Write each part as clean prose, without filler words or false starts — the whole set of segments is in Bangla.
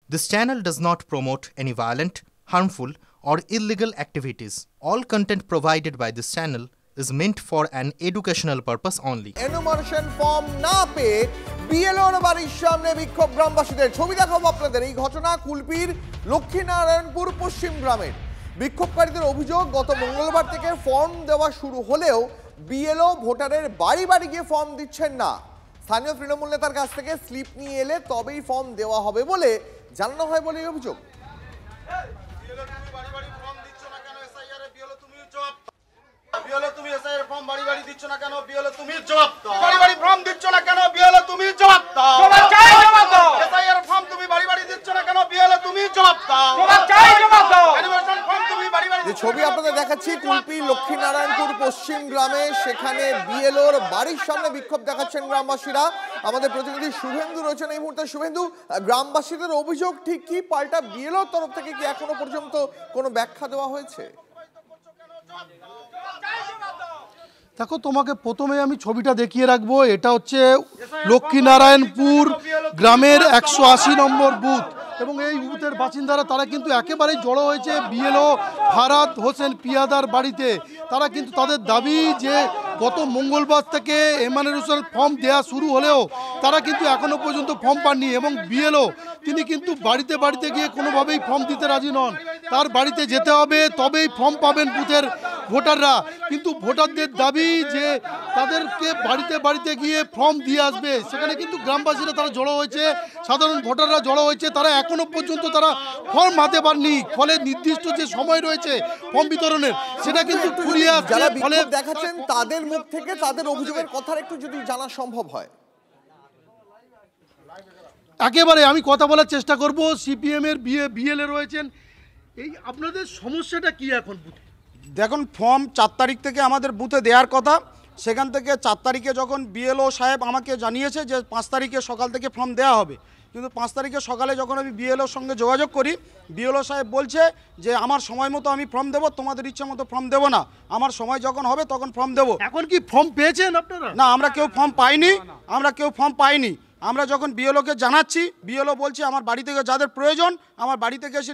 This channel does not promote any violent, harmful, or illegal activities. All content provided by this channel is meant for an educational purpose only. Enumeration form না পেয়ে বিএলওর বাড়ির সামনে বিক্ষোভ গ্রামবাসীদের। ছবি দেখাবো আপনাদের। এই ঘটনা কুলপির লক্ষ্মীনারায়ণপুর পশ্চিম গ্রামের। বিক্ষোভকারীদের অভিযোগ, গত মঙ্গলবার থেকে ফর্ম দেওয়া শুরু হলেও বিএলও ভোটারের বাড়ি বাড়ি গিয়ে ফর্ম দিচ্ছেন না। স্থানীয় তৃণমূল নেতার কাছ থেকে স্লিপ নিয়ে এলে তবেই ফর্ম দেওয়া হবে বলে জানানো হয় বলে অভিযোগ। বিএলও তুমি এসআইআর ফর্ম বাড়ি বাড়ি দিচ্ছ না কেন? বিএলও তুমি জবাব দাও। বাড়ি বাড়ি ফর্ম দিচ্ছ না কেন? বিএলও তুমি জবাব দাও। জবাব চাই, জবাব দাও। এসআইআর ফর্ম তুমি বাড়ি বাড়ি দিচ্ছ না কেন? বিএলও তুমি জবাব দাও। জবাব চাই, জবাব দাও। এনুমারেশন ফর্ম তুমি বাড়ি বাড়ি। যে ছবি আপনাদের দেখাচ্ছি কুলপি লক্ষ্মীনারায়ণপুর পশ্চিম গ্রামে, সেখানে বিএলওর বাড়ির সামনে বিক্ষোভ দেখাচ্ছেন গ্রামবাসীরা। আমাদের প্রতিনিধি শুভেন্দু রয়েছেন এই মুহূর্তে। শুভেন্দু, গ্রামবাসীদের অভিযোগ ঠিক কি? পাল্টা বিএলওর তরফ থেকে কি এখনো পর্যন্ত কোনো ব্যাখ্যা দেওয়া হয়েছে? দেখো, তোমাকে প্রথমে আমি ছবিটা দেখিয়ে রাখবো। এটা হচ্ছে লক্ষ্মীনারায়ণপুর গ্রামের 180 নম্বর বুথ, এবং এই বুথের বাসিন্দারা তারা কিন্তু একেবারেই জড়ো হয়েছে বিএলও ফারাদ হোসেন পিয়াদার বাড়িতে। তারা কিন্তু তাদের দাবি যে গত মঙ্গলবার থেকে এনুমারেশন ফর্ম দেওয়া শুরু হলেও তারা কিন্তু এখনও পর্যন্ত ফর্ম পাননি, এবং বিএলও তিনি কিন্তু বাড়িতে বাড়িতে গিয়ে কোনোভাবেই ফর্ম দিতে রাজি নন। তার বাড়িতে যেতে হবে, তবেই ফর্ম পাবেন বুথের ভোটাররা। কিন্তু ভোটারদের দাবি যে তাদেরকে বাড়িতে বাড়িতে গিয়ে ফর্ম দিয়ে আসবে। সেখানে কিন্তু গ্রামবাসীরা তারা জড়ো হয়েছে, সাধারণ ভোটাররা জড়ো হয়েছে। তারা এখনো পর্যন্ত তারা ফর্ম হাতে পাননি। ফলে নির্দিষ্ট যে সময় রয়েছে ফর্ম বিতরণের, সেটা কিন্তু ফুরিয়ে আসছে। যারা ফলে দেখাচ্ছেন তাদের মুখ থেকে তাদের অভিযোগের কথা একটু যদি জানা সম্ভব হয়। একেবারে আমি কথা বলার চেষ্টা করব। সিপিএম এর বিএলএ রয়েছেন। এই আপনাদের সমস্যাটা কি এখন বুথে? দেখুন, ফর্ম 4 তারিখ থেকে আমাদের বুথে দেওয়ার কথা। সেখান থেকে 4 তারিখে যখন বিএলও সাহেব আমাকে জানিয়েছে যে 5 তারিখে সকাল থেকে ফর্ম দেওয়া হবে, কিন্তু 5 তারিখে সকালে যখন আমি বিএলওর সঙ্গে যোগাযোগ করি, বিএলও সাহেব বলছে যে আমার সময় মতো আমি ফর্ম দেবো, তোমাদের ইচ্ছা মতো ফর্ম দেবো না, আমার সময় যখন হবে তখন ফর্ম দেবো। এখন কি ফর্ম পেয়েছেন আপনারা? না, আমরা কেউ ফর্ম পাইনি। আমরা কেউ ফর্ম পাইনি। আমরা যখন বিএলওকে জানাচ্ছি, বিএলও বলছে আমার বাড়ি থেকে যাদের প্রয়োজন আমার বাড়ি থেকে এসে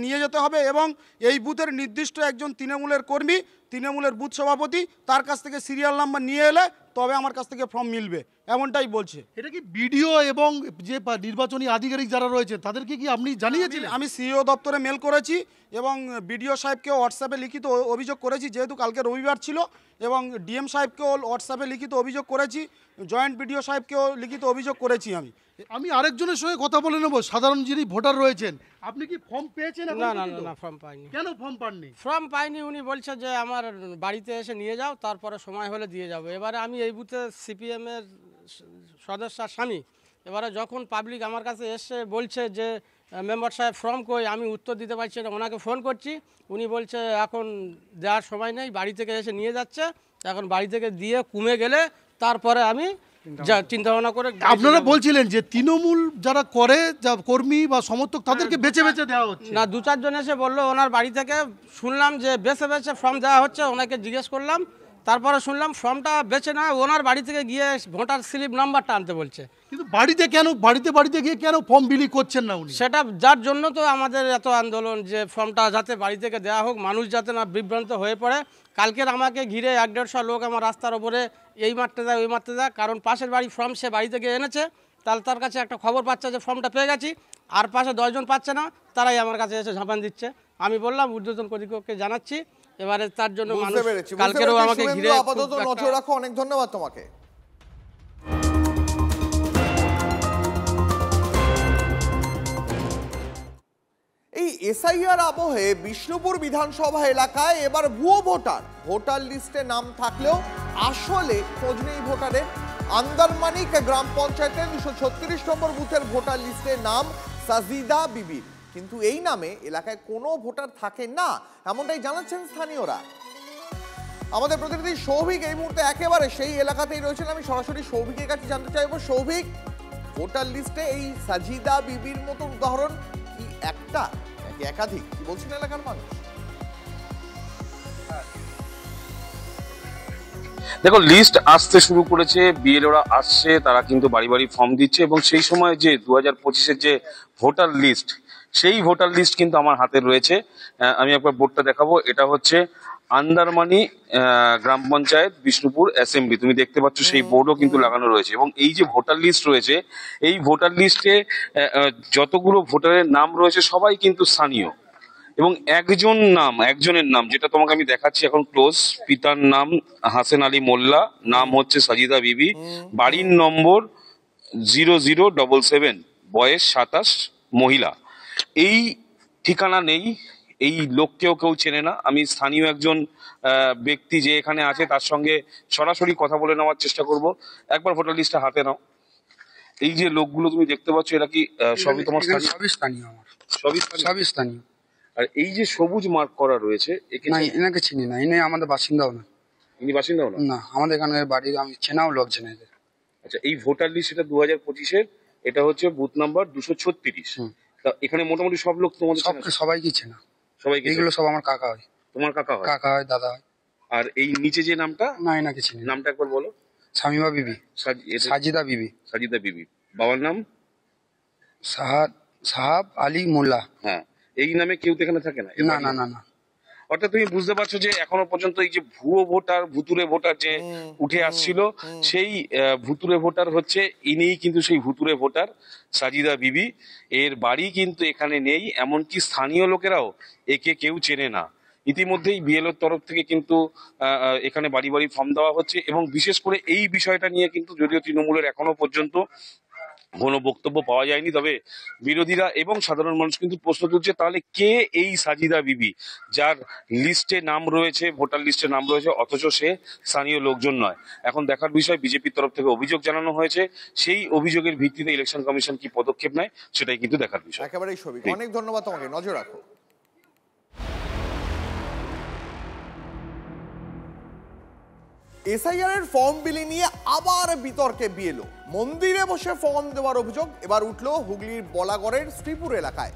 নিয়ে যেতে হবে, এবং এই বুথের নির্দিষ্ট একজন তৃণমূলের কর্মী, তৃণমূলের বুথ সভাপতি, তার কাছ থেকে সিরিয়াল নাম্বার নিয়ে এলে তবে আমার কাছ থেকে ফর্ম মিলবে, এমনটাই বলছে। এটা কি বিডিও এবং যে নির্বাচনী আধিকারিক যারা রয়েছে তাদেরকে কি আপনি জানিয়েছিলেন? আমি সিইও দপ্তরে মেল করেছি এবং বিডিও সাহেবকেও হোয়াটসঅ্যাপে লিখিত অভিযোগ করেছি, যেহেতু কালকে রবিবার ছিল, এবং ডিএম সাহেবকেও হোয়াটসঅ্যাপে লিখিত অভিযোগ করেছি, জয়েন্ট বিডিও সাহেবকেও লিখিত অভিযোগ করেছি। আমি আরেকজনের সঙ্গে কথা বলে নেব। সাধারণ যিনি ভোটার রয়েছেন, আপনি কি ফর্ম পেয়েছেন? না না না, ফর্ম পাইনি। কেন ফর্ম পাননি? ফর্ম পাইনি, উনি বলছে যে আমার বাড়িতে এসে নিয়ে যাও, তারপরে সময় হলে দিয়ে যাবো। এবারে আমি এই বুথে সিপিএমের সদস্যার স্বামী। এবারে যখন পাবলিক আমার কাছে এসে বলছে যে মেম্বার সাহেব ফর্ম কই, আমি উত্তর দিতে পারছি না। ওনাকে ফোন করছি, উনি বলছে এখন দেওয়ার সময় নেই, বাড়ি থেকে এসে নিয়ে যাচ্ছে। এখন বাড়ি থেকে দিয়ে কমে গেলে তারপরে আমি চিন্তা ভাবনা করে। আপনারা বলছিলেন যে তৃণমূল যারা করে, যা কর্মী বা সমর্থক, তাদেরকে বেছে বেছে দেওয়া হচ্ছে না। 2-4 জন এসে বললো ওনার বাড়ি থেকে, শুনলাম যে বেছে বেছে ফর্ম দেওয়া হচ্ছে। ওনাকে জিজ্ঞেস করলাম, তারপরে শুনলাম ফর্মটা বেছে না, ওনার বাড়ি থেকে গিয়ে ভোটার স্লিপ নাম্বারটা আনতে বলছে। কিন্তু বাড়িতে কেন, বাড়িতে গিয়ে কেন ফর্ম বিলি করছেন না উনি? সেটা যার জন্য তো আমাদের এত আন্দোলন, যে ফর্মটা যাতে বাড়ি থেকে দেওয়া হোক, মানুষ যাতে না বিভ্রান্ত হয়ে পড়ে। কালকের আমাকে ঘিরে 100-150 লোক আমার রাস্তার ওপরে এই মারতে যায় ওই মারতে যায়, কারণ পাশের বাড়ি ফর্ম সে বাড়ি থেকে এনেছে, তাহলে তার কাছে একটা খবর পাচ্ছে যে ফর্মটা পেয়ে গেছি, আর পাশে 10 জন পাচ্ছে না, তারাই আমার কাছে এসে ঝাঁপান দিচ্ছে। আমি বললাম ঊর্ধ্বতন কর্তৃপক্ষকে জানাচ্ছি। এবারে তার জন্য মানুষ কালকেরও আমাকে ঘিরে। আপাতত নজর রাখো। অনেক ধন্যবাদ তোমাকে। এই এসআইআর আবহে বিষ্ণুপুর বিধানসভা এলাকায় এবার ভুয়ো ভোটার লিস্টে নাম থাকলেও আসলে খোঁজ নেই ভোটারের। আন্দারমানিক গ্রাম পঞ্চায়েতের 236 নম্বর বুথের ভোটার লিস্টে নাম সাজিদা বিবির, কিন্তু এই নামে এলাকায় কোনো ভোটার থাকে না, এমনটাই জানাচ্ছেন স্থানীয়রা। আমাদের প্রতিনিধি সৌভিক এই মুহূর্তে একেবারে সেই এলাকাতেই রয়েছেন। আমি সরাসরি সৌভিকের কাছে জানতে চাইবো, সৌভিক, ভোটার লিস্টে এই সাজিদা বিবির মতো উদাহরণ কি একটা নাকি একাধিক, কি বলছেন এলাকার মানুষ? দেখো লিস্ট আসতে শুরু করেছে, বিএলওরা আসছে, তারা কিন্তু বাড়ি বাড়ি ফর্ম দিচ্ছে এবং সেই সময় যে 2025-এর যে ভোটার লিস্ট, সেই ভোটার লিস্ট কিন্তু আমার হাতে রয়েছে। আমি একবার বোর্ডটা দেখাবো। এটা হচ্ছে আন্দারমানি গ্রাম পঞ্চায়েত বিষ্ণুপুর অ্যাসেম্বলি, তুমি দেখতে পাচ্ছ সেই বোর্ডও কিন্তু লাগানো রয়েছে। এবং এই যে ভোটার লিস্ট রয়েছে, এই ভোটার লিস্টে যতগুলো ভোটারের নাম রয়েছে সবাই কিন্তু স্থানীয় এবং একজনের নাম যেটা তোমাকে আমি দেখাচ্ছি এখন ক্লোজ, পিতার নাম হাসেন আলী মোল্লা, নাম হচ্ছে সাজিদা বিবি, বাড়ির নম্বর 0077, বয়স 27, মহিলা। এই ঠিকানা নেই, এই লোককেও কেউ চেনে না। আমি স্থানীয় একজন ব্যক্তি যে এখানে আছে তার সঙ্গে সরাসরি কথা বলে নেওয়ার চেষ্টা করব। একবার ভোটার লিস্টটা হাতে নাও। এই যে লোকগুলো তুমি দেখতে পাচ্ছ, এরা কি সবই তোমার স্থানীয়? আমার সবই স্থানীয়। আর এই যে সবুজ মার্ক করা রয়েছে, এনাকে চিনি না, ইনি আমাদের বাসিন্দাও না। ইনি বাসিন্দাও না? না, আমাদের এখানে বাড়ির আমি চেনাও লোক চেনে এদের। আচ্ছা, এই ভোটার লিস্ট এটা 2025-এর, এটা হচ্ছে বুথ নাম্বার 236। এখানে মোটামুটি সব লোক তোমাদের সবাইকে চেনা, সবাইকে। এগুলো সব আমার কাকা হয়। তোমার কাকা হয়? কাকা হয়, দাদা হয়। আর এই নিচে যে নামটা? না, এনাকে চিনি। নামটা একবার বলো। শামিমা বিবি, সাজিদা বিবি। সাজিদা বিবি। বাবার নাম? সাহাব আলী মোল্লা। হ্যাঁ, এই নামে কেউ তো এখানে থাকে না? না না না না। অর্থাৎ তুমি বুঝতে পারছো যে এখনো পর্যন্ত এই যে ভুতুরে ভোটার যে উঠে আসছিল, সেই ভুতুরে ভোটার হচ্ছে ইনিই কিন্তু সেই ভুতুরে ভোটার সাজিদা বিবি। এর বাড়ি কিন্তু এখানে নেই, এমনকি স্থানীয় লোকেরাও একে কেউ চেনে না। ইতিমধ্যেই বিএলওর তরফ থেকে কিন্তু এখানে বাড়ি বাড়ি ফর্ম দেওয়া হচ্ছে এবং বিশেষ করে এই বিষয়টা নিয়ে কিন্তু যদিও তৃণমূলের এখনো পর্যন্ত কোনো বক্তব্য পাওয়া যায়নি, তবে বিরোধীরা এবং সাধারণ মানুষ কিন্তু প্রশ্ন তুলছে তাহলে কে এই সাজিদা বিবি, যার লিস্টে নাম রয়েছে, ভোটার লিস্টে নাম রয়েছে, অথচ সে স্থানীয় লোকজন নয়। এখন দেখার বিষয়, বিজেপির তরফ থেকে অভিযোগ জানানো হয়েছে, সেই অভিযোগের ভিত্তিতে ইলেকশন কমিশন কি পদক্ষেপ নেয় সেটাই কিন্তু দেখার বিষয়। একেবারেই ছবি। অনেক ধন্যবাদ তোমাকে, নজর রাখো। এসআইআর এর ফর্ম বিলি নিয়ে আবার বিতর্কে বিএলও। মন্দিরে বসে ফর্ম দেওয়ার অভিযোগ এবার উঠল হুগলির বলাগড়ের শ্রীপুর এলাকায়।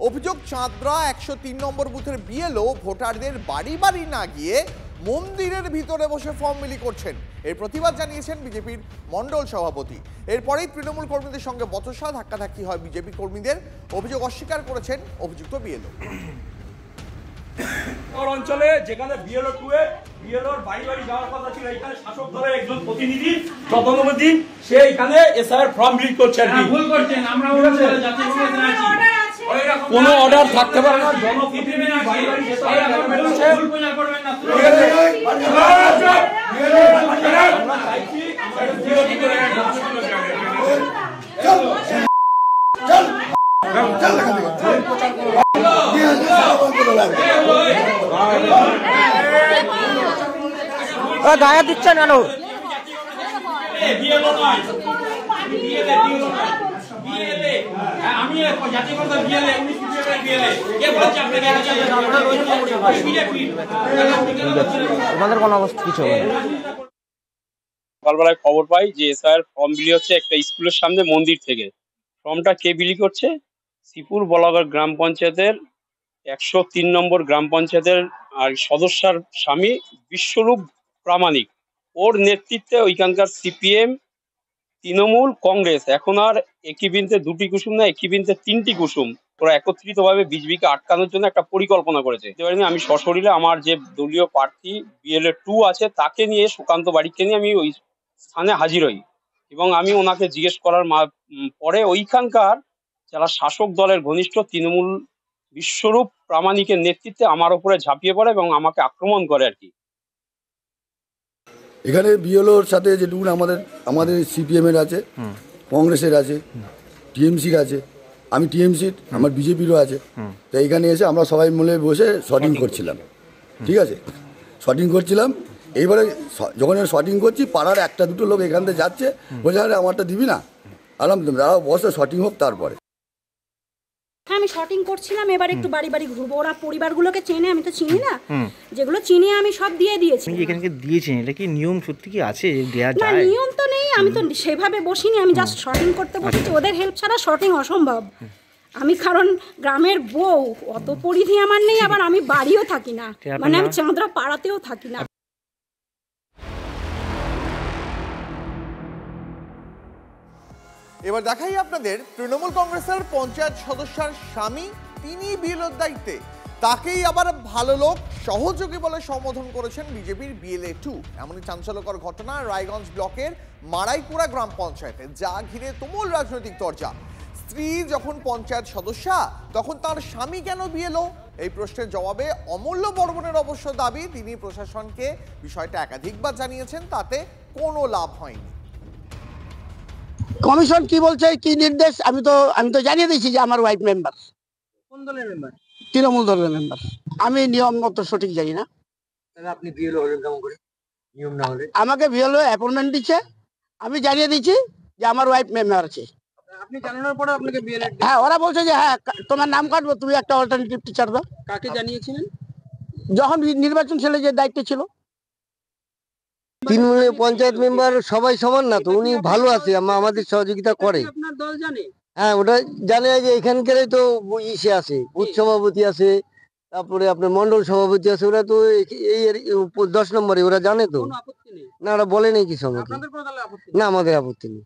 অভিযোগ, চাঁদরা 103 নম্বর বুথের বিএলও ভোটারদের বাড়ি বাড়ি না গিয়ে মন্দিরের ভিতরে বসে ফর্ম বিলি করছেন। এর প্রতিবাদ জানিয়েছেন বিজেপির মণ্ডল সভাপতি। এরপরেই তৃণমূল কর্মীদের সঙ্গে বচসা, ধাক্কাধাক্কি হয় বিজেপি কর্মীদের। অভিযোগ অস্বীকার করেছেন অভিযুক্ত বিএলও। অঞ্চলে যেখানে বিএলও 2 এ বিএলওর বাড়ি বাড়ি যাওয়ার কথা ছিল, এখানে শাসক দলের একজন প্রতিনিধি তদনুমতি সে এখানে এসআইআর ফর্ম বিলি করছে। আর কি ভুল করছেন, আমরা কোনো অর্ডার থাকতে পারে না, জনপ্রতিনিধি বাড়ি বাড়ি যেতে হবে, ভুল পূজা করবেন না। আমরা চাইছি গায়ে দিচ্ছেন কেন? তোমাদের কোনো অবস্থা কিছু হবে না। সকালবেলায় খবর পাই যে এসআইআর ফর্ম বিলি হচ্ছে একটা স্কুলের সামনে মন্দির থেকে। ফর্মটা কে বিলি করছে? শ্রীপুর বলাগড় গ্রাম পঞ্চায়েতের 103 নম্বর গ্রাম পঞ্চায়েতের আর সদস্যার স্বামী বিশ্বরূপ প্রামাণিক। ওর নেতৃত্বে ওইখানকার সিপিএম, তৃণমূল, কংগ্রেস, এখন আর একই বৃন্তে 2টি কুসুম না, একই বৃন্তে 3টি কুসুম, ওরা একত্রিতভাবে বিজেপিকে আটকানোর জন্য একটা পরিকল্পনা করেছে। আমি সশরীরে আমার যে দলীয় প্রার্থী বিএলএ 2 আছে তাকে নিয়ে, সুকান্ত বাড়িকে নিয়ে আমি ওই স্থানে হাজির হই এবং আমি ওনাকে জিজ্ঞেস করার পরে ওইখানকার যারা শাসক দলের ঘনিষ্ঠ তৃণমূল বিশ্বরূপ প্রামাণিকের নেতৃত্বে আমার উপরে ঝাঁপিয়ে পড়ে এবং আমাকে আক্রমণ করে আর কি। এখানে বিএলওর সাথে যেটুকুন আমাদের সিপিএমের আছে, কংগ্রেসের আছে, টিএমসির আছে, আমি টিএমসির, আমার বিজেপিরও আছে। তো এখানে এসে আমরা সবাই মিলে বসে শর্টিং করছিলাম, ঠিক আছে, শর্টিং করছিলাম। এইবারে যখন শর্টিং করছি, পাড়ার একটা দুটো লোক এখান থেকে যাচ্ছে, বলছে আরে আমারটা দিবি না, আলহামদুলিল্লাহ দাঁড়াও বসে শর্টিং হোক তারপরে। আমি শর্টিং করছিলাম, এবার একটু বাড়ি বাড়ি ঘুরবো। ওরা পরিবারগুলোকে চেনে, আমি তো চিনি না, যেগুলো চিনি আমি সব দিয়ে দিয়েছি। এখানে দিয়েছেন, এটা কি নিয়ম সত্যি কি আছে দেয়া যায়? না, নিয়ম তো নেই, আমি তো সেভাবে বসিনি, আমি জাস্ট শর্টিং করতে বসেছি। ওদের হেল্প ছাড়া শর্টিং অসম্ভব। আমি কারণ গ্রামের বউ, অত পরিধি আমার নেই, আবার আমি বাড়িও থাকি না, মানে আমি চাঁদরা পাড়াতেও থাকি না। এবার দেখাই আপনাদের তৃণমূল কংগ্রেসের পঞ্চায়েত সদস্যের স্বামী, তিনি বিএলওর দায়িত্বে, তাকেই আবার ভালো লোক সহযোগী বলে সম্বোধন করেছেন বিজেপির বিএলএ 2। এমনই চাঞ্চল্যকর ঘটনা রায়গঞ্জ ব্লকের মারাইকুড়া গ্রাম পঞ্চায়েতে, যা ঘিরে তুমুল রাজনৈতিক চর্চা। স্ত্রী যখন পঞ্চায়েত সদস্যা, তখন তার স্বামী কেন বিএলও? এই প্রশ্নের জবাবে অমূল্য বর্মনের অবশ্য দাবি, তিনি প্রশাসনকে বিষয়টা একাধিকবার জানিয়েছেন, তাতে কোনো লাভ হয়নি। কমিশন কি বলছে, কি নির্দেশ, আমি তো জানিয়ে দিয়েছি যে আমার ওয়াইফ মেম্বার। কোন দলের মেম্বার? তৃণমূল দলের মেম্বার। আমি নিয়ম মতো সঠিক জানি না। আপনি বিএলও হলেন কেমন করে? নিয়ম না হলে আমাকে বিএলও অ্যাপয়েন্টমেন্ট দিচ্ছে, আমি জানিয়ে দিচ্ছি যে আমার ওয়াইফ মেম্বার আছে। আপনি জানানোর পরে আপনাকে বিএলও? হ্যাঁ, ওরা বলছে যে হ্যাঁ তোমার নাম কাটবো, তুমি একটা অল্টারনেটিভ টিচার দাও। কাকে জানিয়েছিলেন? যখন নির্বাচন সেলে যে দায়িত্ব ছিল। তৃণমূলের পঞ্চায়েত মেম্বার সবাই সমান না তো, উনি ভালো আছে, আমাদের সহযোগিতা করে। আপনার দল জানে? হ্যাঁ, ওটা জানে যে এখানকারই তো ইসে আছে, বুথ সভাপতি আছে, তারপরে আপনার মন্ডল সভাপতি আছে, ওরা তো এই 10 নম্বরে ওরা জানে তো। না, ওরা বলে নেই কিছু আমাকে। না, আমাদের আপত্তি নেই।